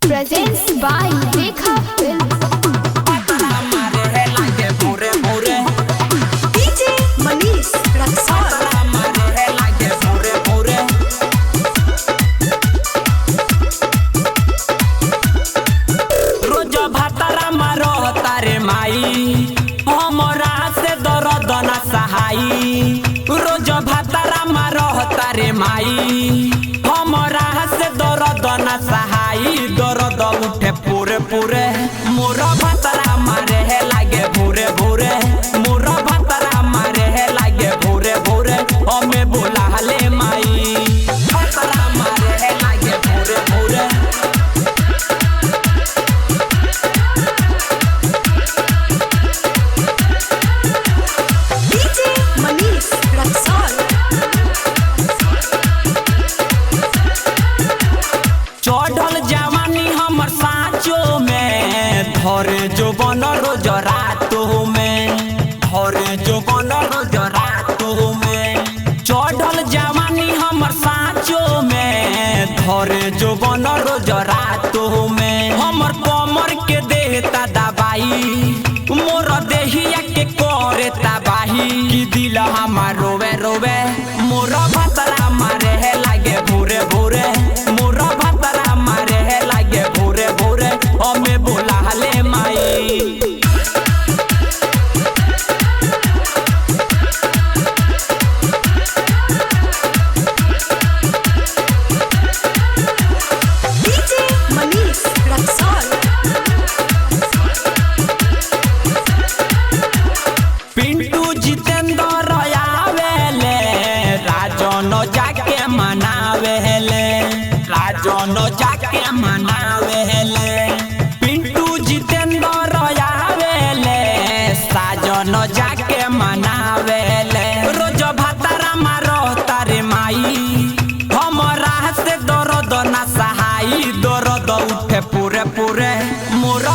Presents by Rekha Films. DJ Manish Raksol. रोज भातारा मारो तारे माई हमरा से दर्द न सहाई। रोज भातारा मारो तारे माई हमरा से दर्द न सहाई। दर्द उठे पूरे पूरे मोर भातारा मारे है लागे भूरे भूरे। मोर भातारा मारे है लागे भूरे भूरे। हमें बोला ले माई भातारा मारे है लागे भूरे भूरे। DJ Manish Raksol. चढ़ल जवानी हमर साँचो में धरे जो बन रोज रातों में। धरे जो बन रोज रातों में। चढ़ल जवानी हमर साँचो में धरे जो बन रोज रातों में। हमर कमर के देता दबाई मोर देहिया के करे तबाही। कि दिल हमार रोवे रोवे मोर भातारा मारे है लागे भूरे भूरे। मोर भातारा मारे है लागे भूरे भूरे। हमें बोला ले माई DJ Manish Raksol. Pintu Jitendra आवेले राजन जाके मनावेले। राजन जाके मनावेले। पिंटू जितेंद्र आवेले साजन जाके मनावेले। रोज भातारा मारो तारे माई हमरा से दर्द न सहाई। दर्द उठे पूरे पूरे मोर